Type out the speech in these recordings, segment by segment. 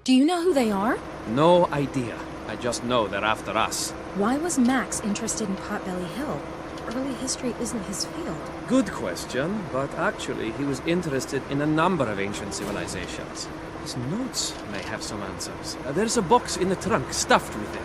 Do you know who they are? No idea. I just know they're after us. Why was Max interested in Potbelly Hill? Early history isn't his field. Good question, but actually he was interested in a number of ancient civilizations. His notes may have some answers. There's a box in the trunk stuffed with them.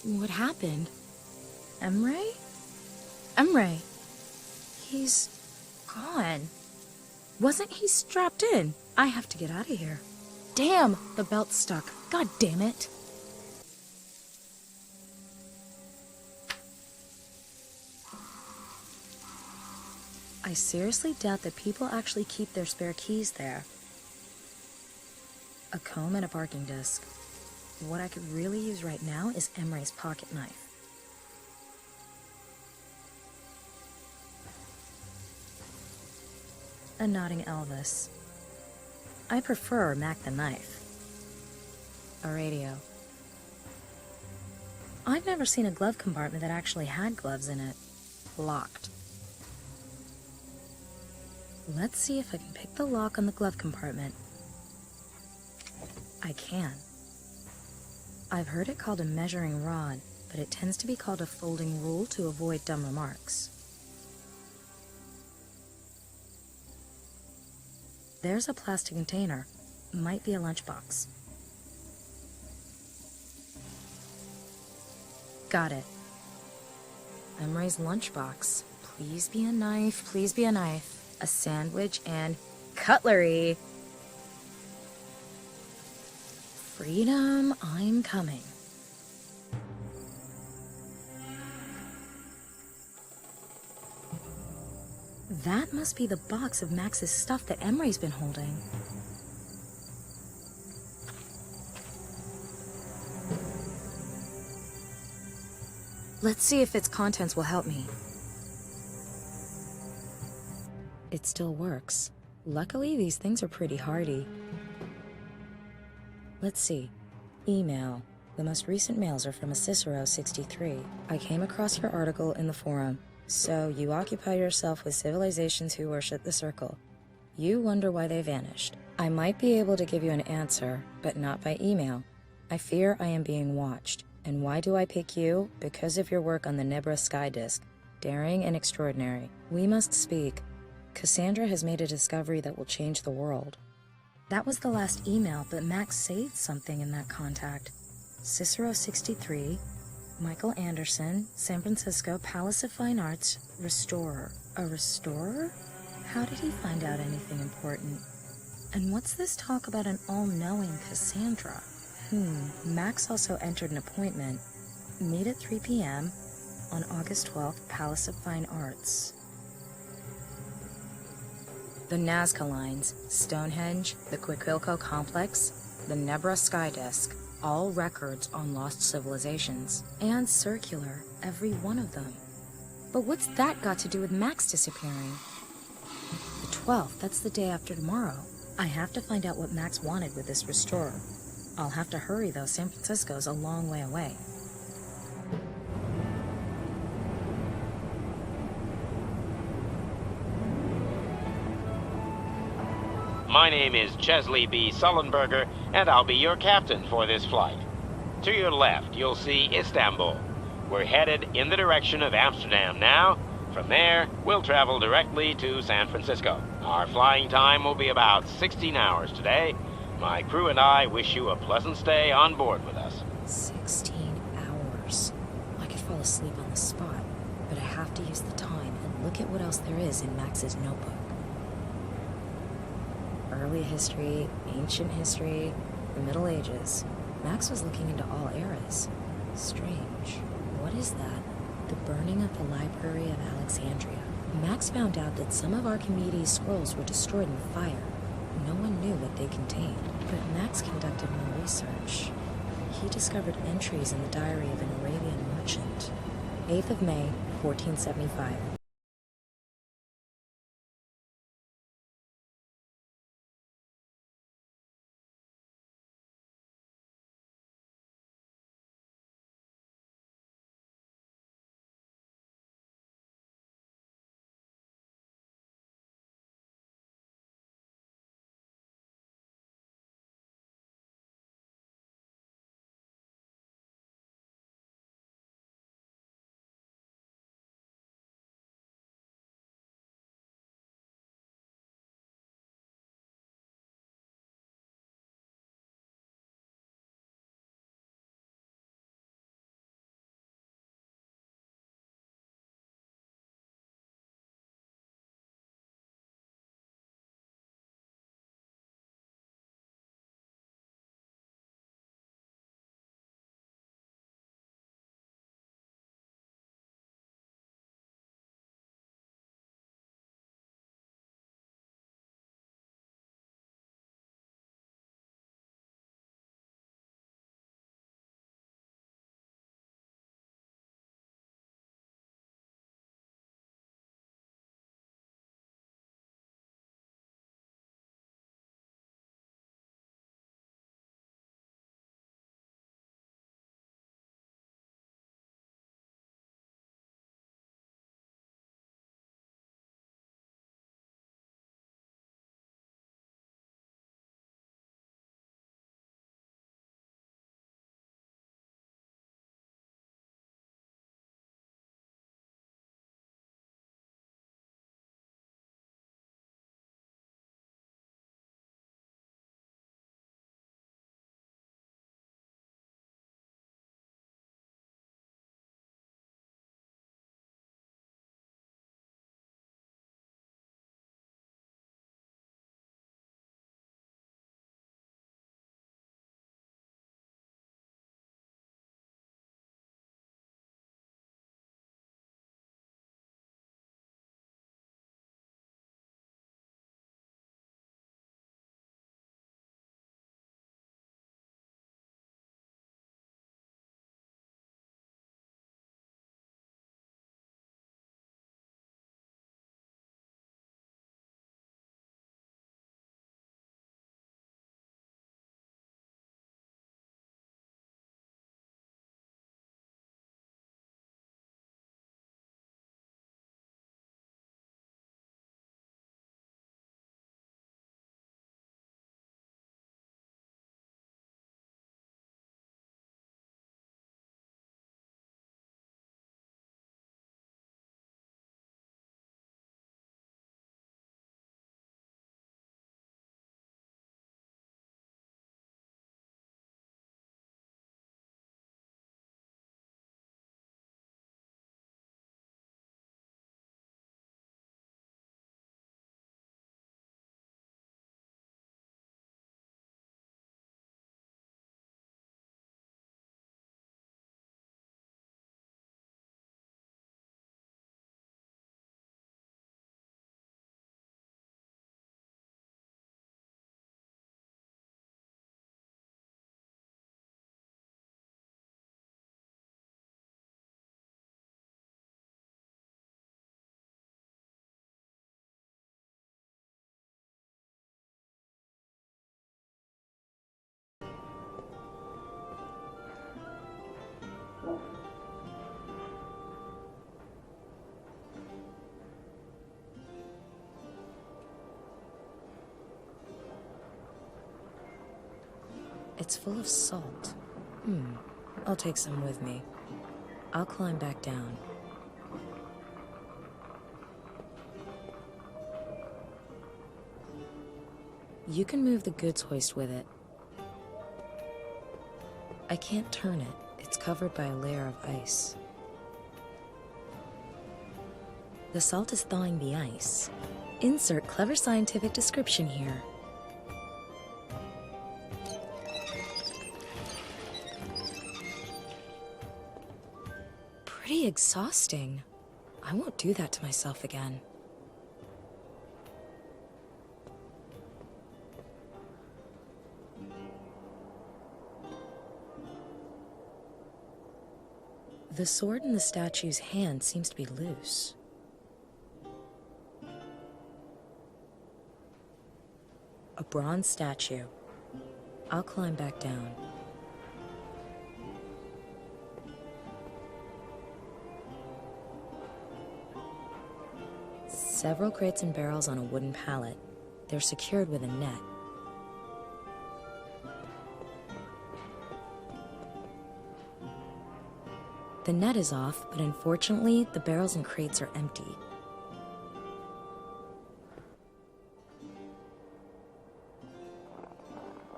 What happened? Emre? Emre. He's gone. Wasn't he strapped in? I have to get out of here. Damn, the belt's stuck. God damn it. I seriously doubt that people actually keep their spare keys there. A comb and a parking disc. What I could really use right now is Emre's pocket knife. A nodding Elvis. I prefer Mac the knife. A radio. I've never seen a glove compartment that actually had gloves in it. Locked. Let's see if I can pick the lock on the glove compartment. I can. I've heard it called a measuring rod, but it tends to be called a folding rule to avoid dumb remarks. There's a plastic container. Might be a lunchbox. Got it. Emre's lunchbox. Please be a knife, please be a knife. A sandwich and cutlery. Freedom, I'm coming. That must be the box of Max's stuff that Emre's been holding. Let's see if its contents will help me. It still works. Luckily, these things are pretty hardy. Let's see. Email. The most recent mails are from a Cicero 63. I came across your article in the forum. So, you occupy yourself with civilizations who worship the circle. You wonder why they vanished. I might be able to give you an answer, but not by email. I fear I am being watched. And why do I pick you? Because of your work on the Nebra Sky Disk. Daring and extraordinary. We must speak. Cassandra has made a discovery that will change the world. That was the last email, but Max saved something in that contact. Cicero 63, Michael Anderson, San Francisco, Palace of Fine Arts, Restorer. A restorer? How did he find out anything important? And what's this talk about an all-knowing Cassandra? Max also entered an appointment. Meet at 3 p.m. on August 12th, Palace of Fine Arts. The Nazca Lines, Stonehenge, the Quiquilco Complex, the Nebra Sky Disk, all records on lost civilizations. And circular, every one of them. But what's that got to do with Max disappearing? The 12th, that's the day after tomorrow. I have to find out what Max wanted with this restorer. I'll have to hurry though, San Francisco's a long way away. My name is Chesley B. Sullenberger, and I'll be your captain for this flight. To your left, you'll see Istanbul. We're headed in the direction of Amsterdam now. From there, we'll travel directly to San Francisco. Our flying time will be about 16 hours today. My crew and I wish you a pleasant stay on board with us. 16 hours. I could fall asleep on the spot, but I have to use the time and look at what else there is in Max's notebook. Early history, ancient history, the Middle Ages. Max was looking into all eras. Strange. What is that? The burning of the Library of Alexandria. Max found out that some of Archimedes' scrolls were destroyed in fire. No one knew what they contained, but Max conducted more research. He discovered entries in the diary of an Arabian merchant. 8th of May, 1475. It's full of salt. I'll take some with me. I'll climb back down. You can move the goods hoist with it. I can't turn it. It's covered by a layer of ice. The salt is thawing the ice. Insert clever scientific description here. Pretty exhausting. I won't do that to myself again. The sword in the statue's hand seems to be loose. A bronze statue. I'll climb back down. Several crates and barrels on a wooden pallet. They're secured with a net. The net is off, but unfortunately, the barrels and crates are empty.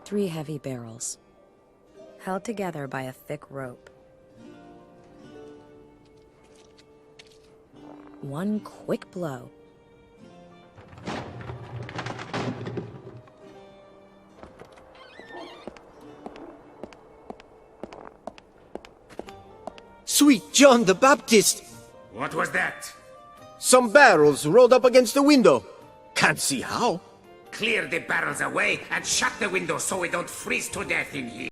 Three heavy barrels, held together by a thick rope. One quick blow. Sweet John the Baptist! What was that? Some barrels rolled up against the window. Can't see how. Clear the barrels away and shut the window so we don't freeze to death in here.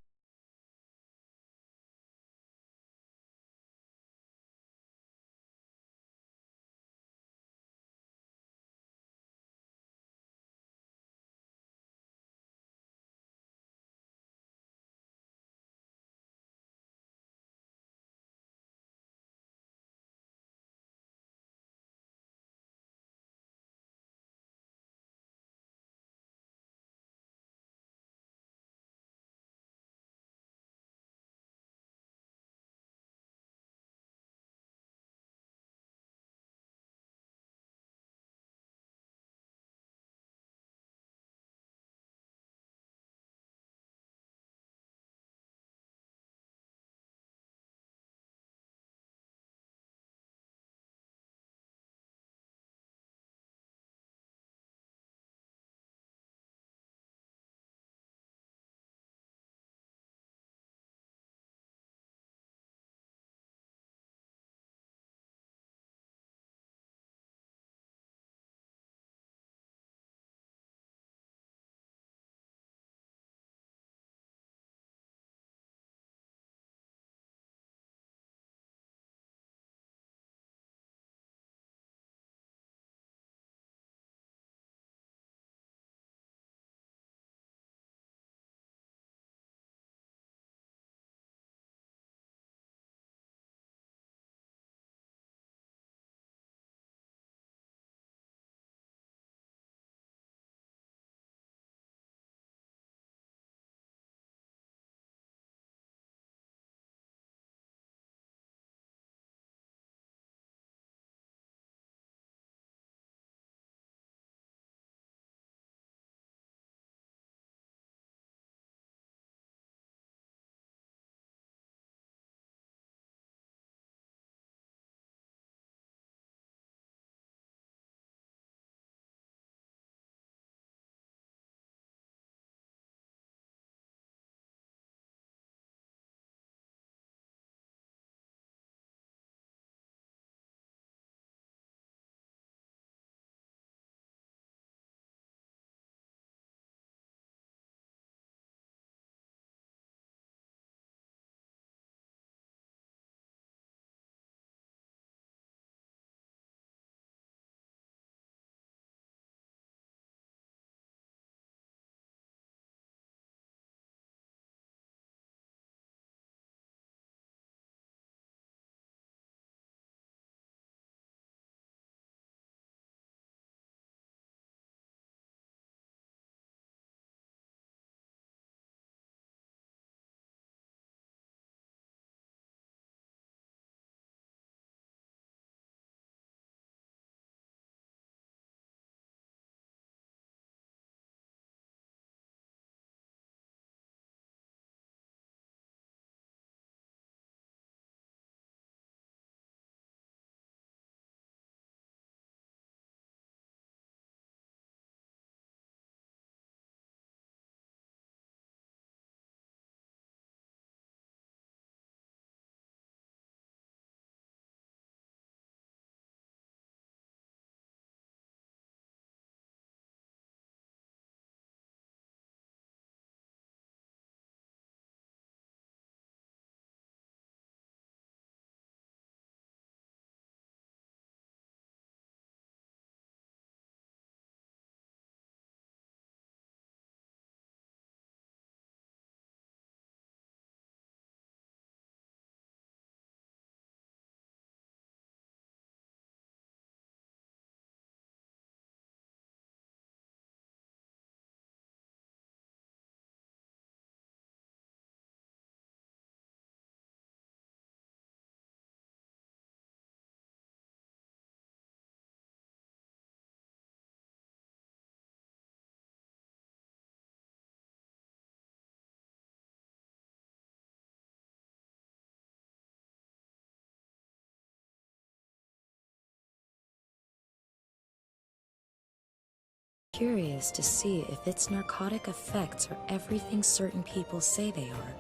curious to see if its narcotic effects are everything certain people say they are.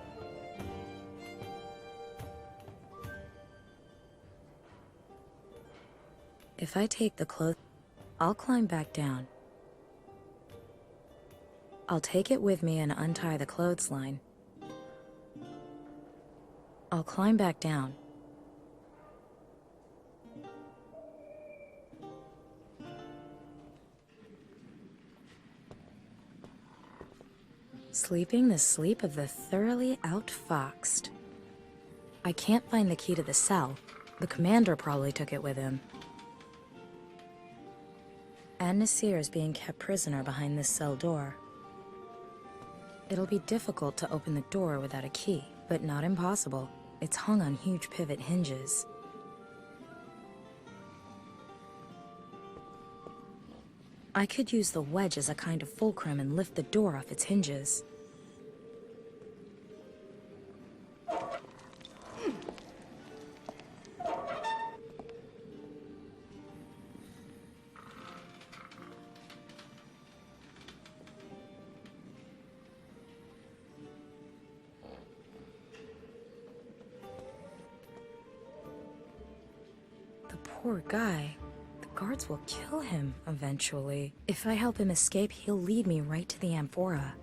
If I take the cloth, I'll climb back down. I'll take it with me and untie the clothesline. I'll climb back down. Sleeping the sleep of the thoroughly outfoxed. I can't find the key to the cell. The commander probably took it with him. And Nasir is being kept prisoner behind this cell door. It'll be difficult to open the door without a key, but not impossible. It's hung on huge pivot hinges. I could use the wedge as a kind of fulcrum and lift the door off its hinges. Poor guy. The guards will kill him eventually. If I help him escape, he'll lead me right to the amphora.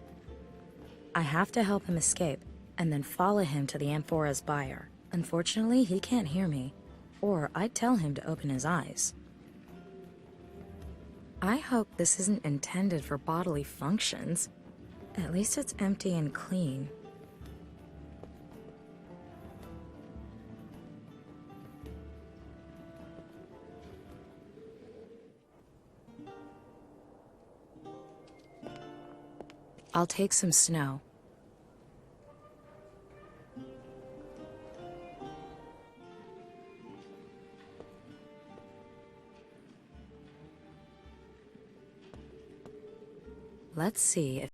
I have to help him escape, and then follow him to the amphora's buyer. Unfortunately, he can't hear me, or I'd tell him to open his eyes. I hope this isn't intended for bodily functions. At least it's empty and clean. I'll take some snow. Let's see if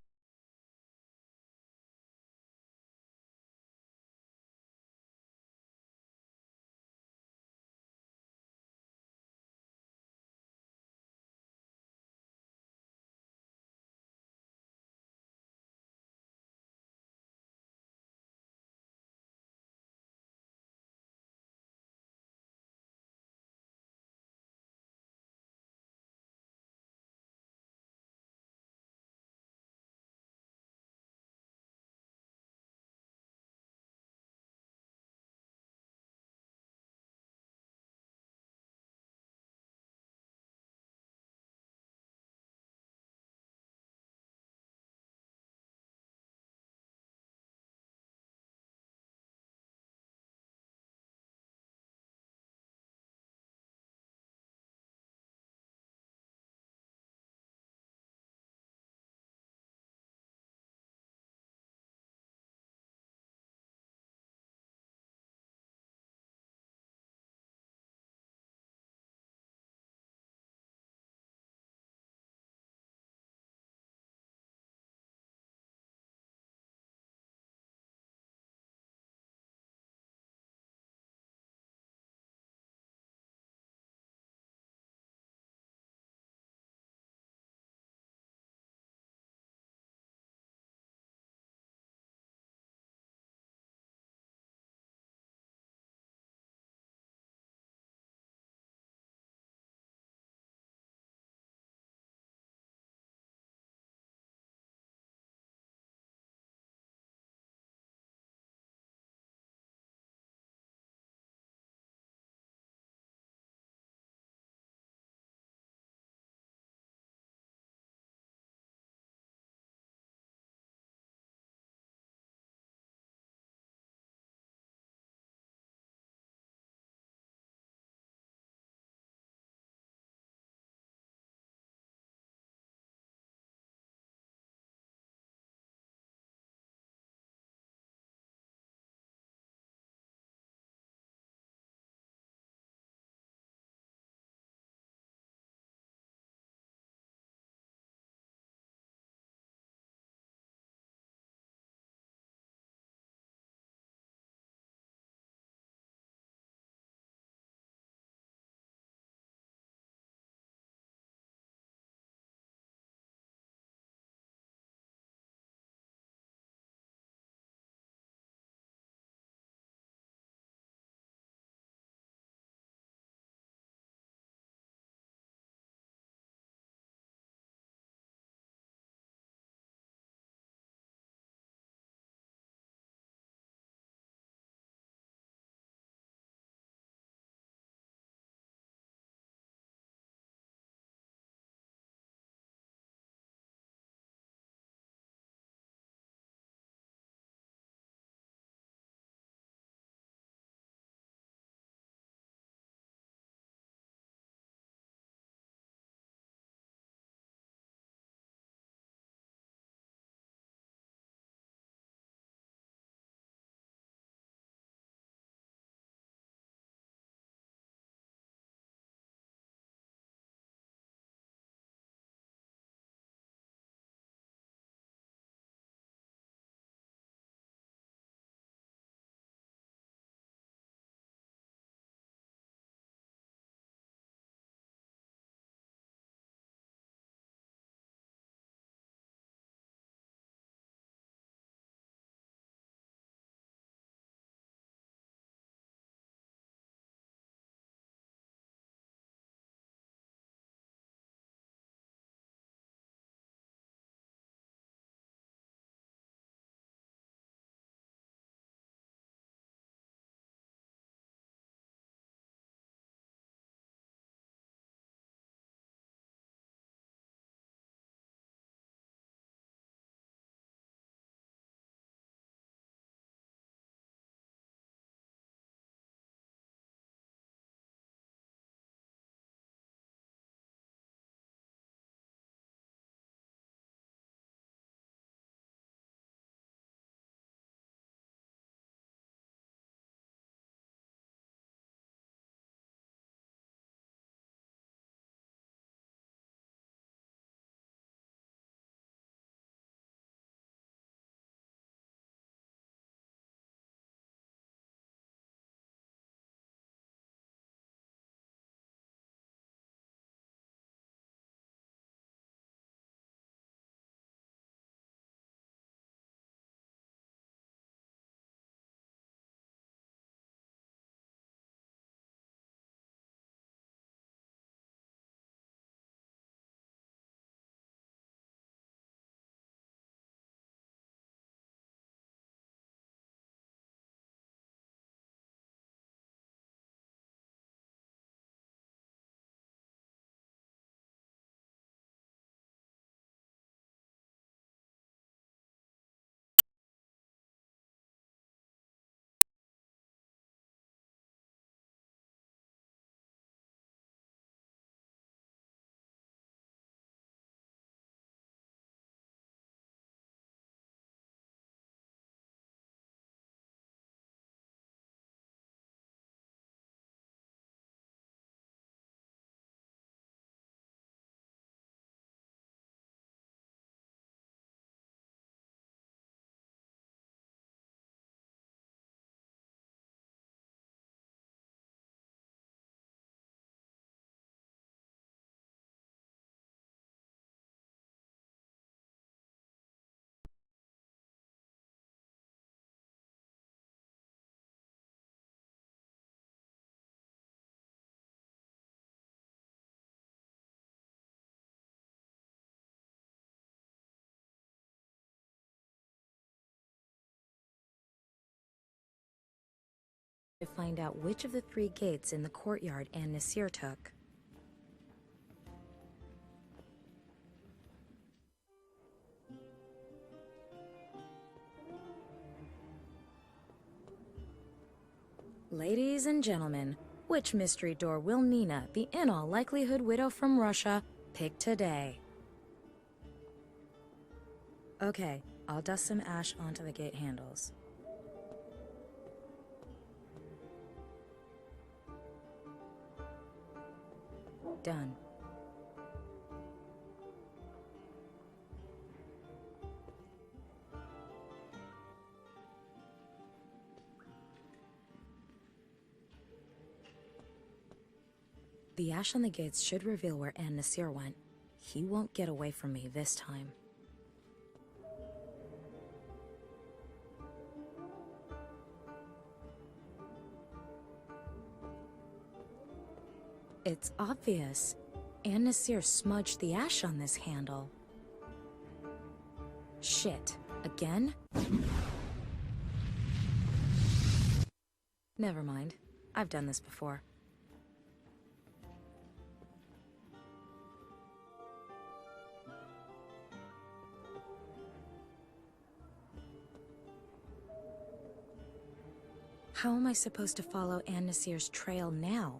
to find out which of the 3 gates in the courtyard An Nasir took. Ladies and gentlemen, which mystery door will Nina, the in all likelihood widow from Russia, pick today? Okay, I'll dust some ash onto the gate handles. Done. The ash on the gates should reveal where An Nasir went. He won't get away from me this time. It's obvious. An Nasir smudged the ash on this handle. Shit. Again? Never mind. I've done this before. How am I supposed to follow An Nasir's trail now?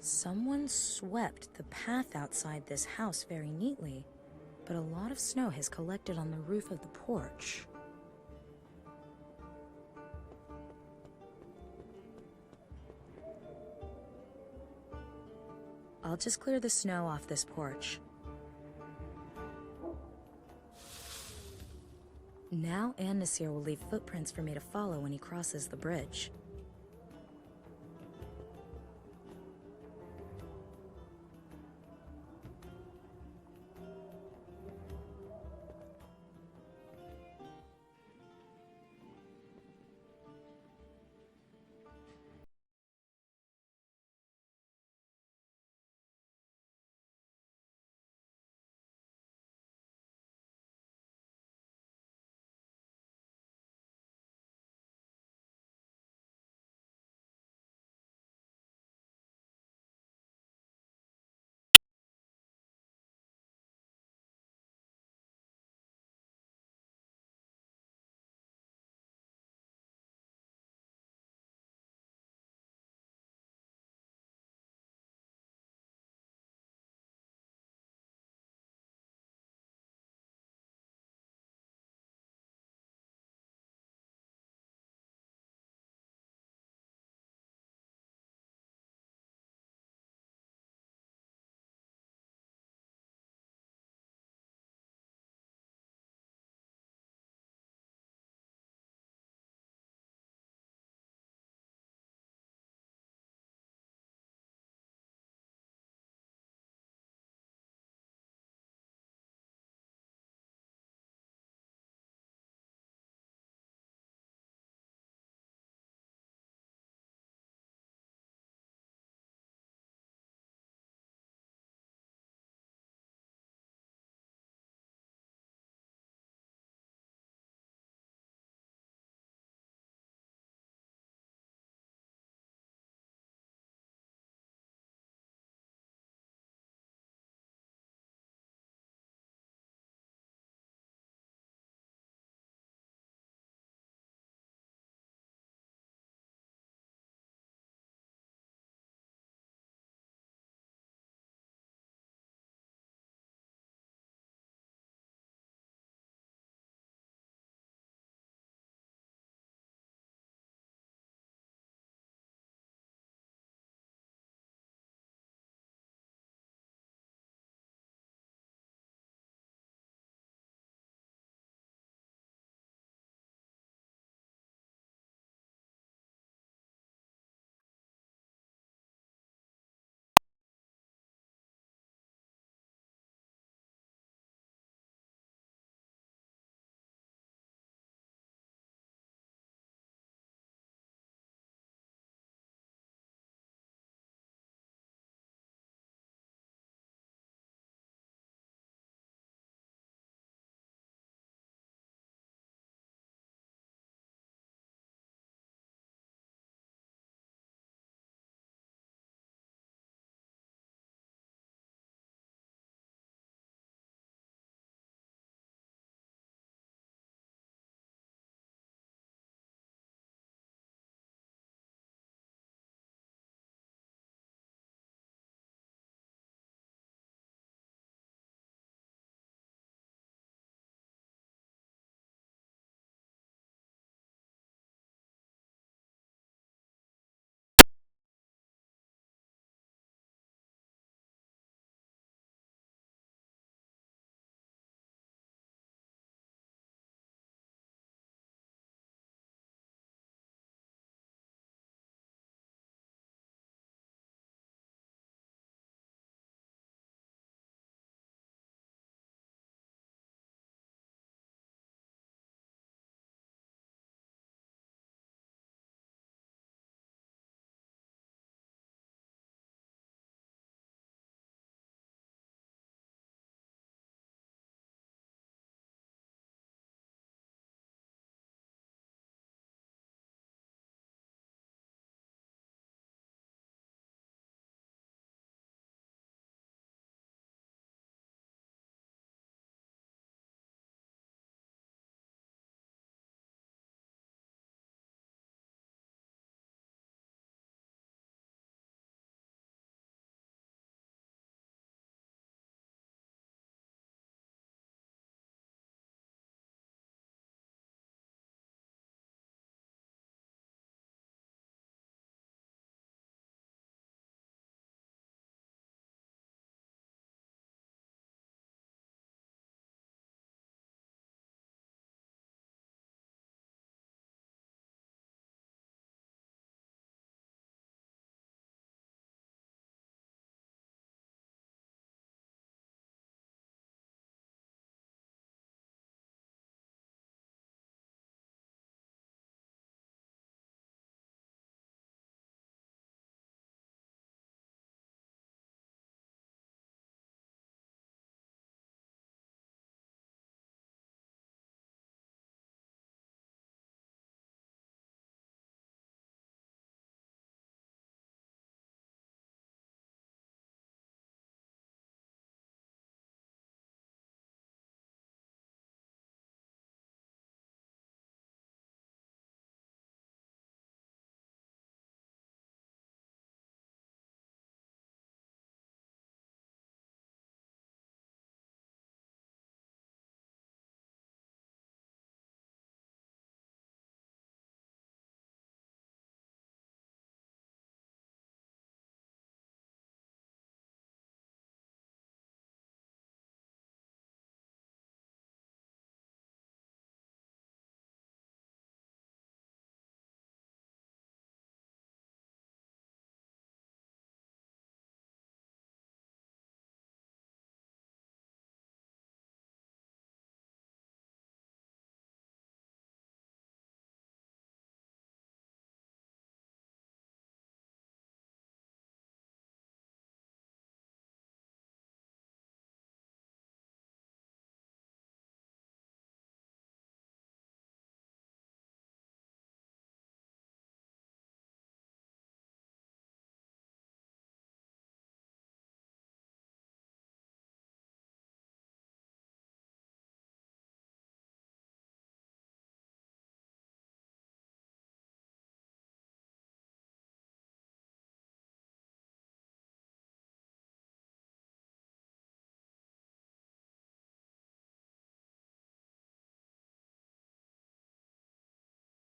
Someone swept the path outside this house very neatly, but a lot of snow has collected on the roof of the porch. I'll just clear the snow off this porch. Now An Nasir will leave footprints for me to follow when he crosses the bridge.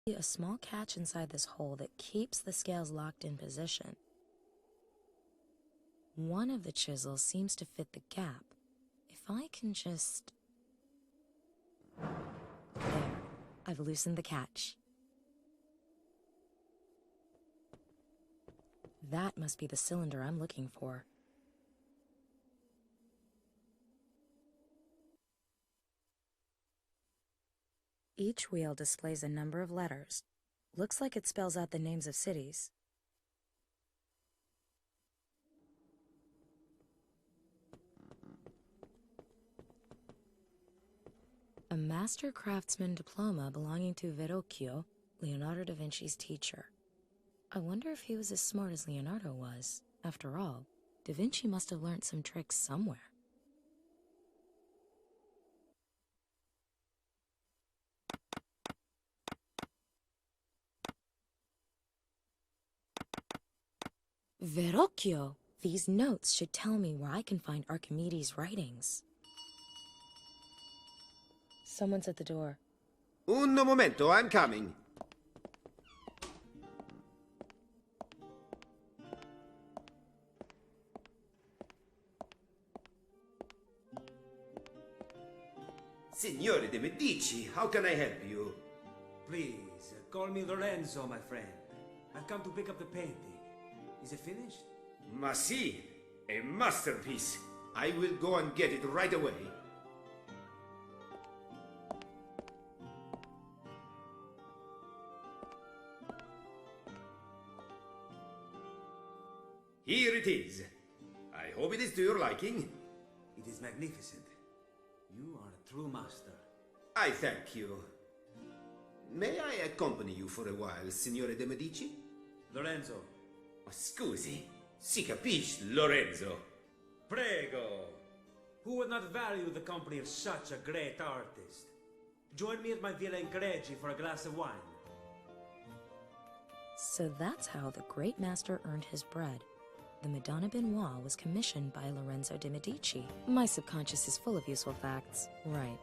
A small catch inside this hole that keeps the scales locked in position. One of the chisels seems to fit the gap. If I can just... There. I've loosened the catch. That must be the cylinder I'm looking for. Each wheel displays a number of letters. Looks like it spells out the names of cities. A master craftsman diploma belonging to Verrocchio, Leonardo da Vinci's teacher. I wonder if he was as smart as Leonardo was. After all, da Vinci must have learned some tricks somewhere. Verrocchio! These notes should tell me where I can find Archimedes' writings. Someone's at the door. Un momento, I'm coming. Signore de Medici, how can I help you? Please, call me Lorenzo, my friend. I've come to pick up the painting. Is it finished? Ma si, a masterpiece. I will go and get it right away. Here it is. I hope it is to your liking. It is magnificent. You are a true master. I thank you. May I accompany you for a while, Signore de Medici? Lorenzo. Scusi, si capisce, Lorenzo. Prego. Who would not value the company of such a great artist? Join me at my Villa in Cregi for a glass of wine. So that's how the great master earned his bread. The Madonna Benoit was commissioned by Lorenzo de Medici. My subconscious is full of useful facts. Right.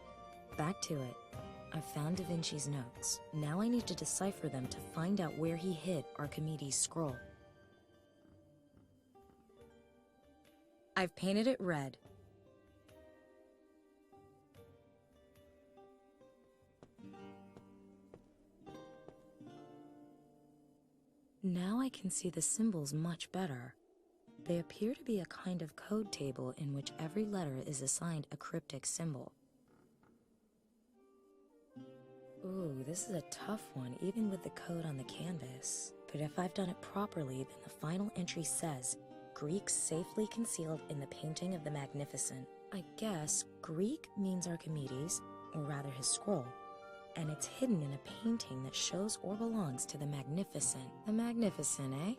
Back to it. I've found Da Vinci's notes. Now I need to decipher them to find out where he hid Archimedes' scroll. I've painted it red. Now I can see the symbols much better. They appear to be a kind of code table in which every letter is assigned a cryptic symbol. Ooh, this is a tough one, even with the code on the canvas. But if I've done it properly, then the final entry says, Greek safely concealed in the painting of the Magnificent. I guess Greek means Archimedes, or rather his scroll, and it's hidden in a painting that shows or belongs to the Magnificent. The Magnificent, eh?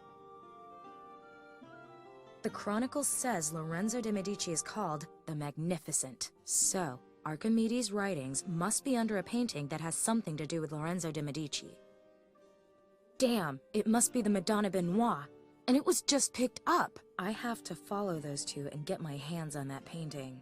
The Chronicle says Lorenzo de Medici is called the Magnificent. So, Archimedes' writings must be under a painting that has something to do with Lorenzo de Medici. Damn, it must be the Madonna Benoit, and it was just picked up. I have to follow those two and get my hands on that painting.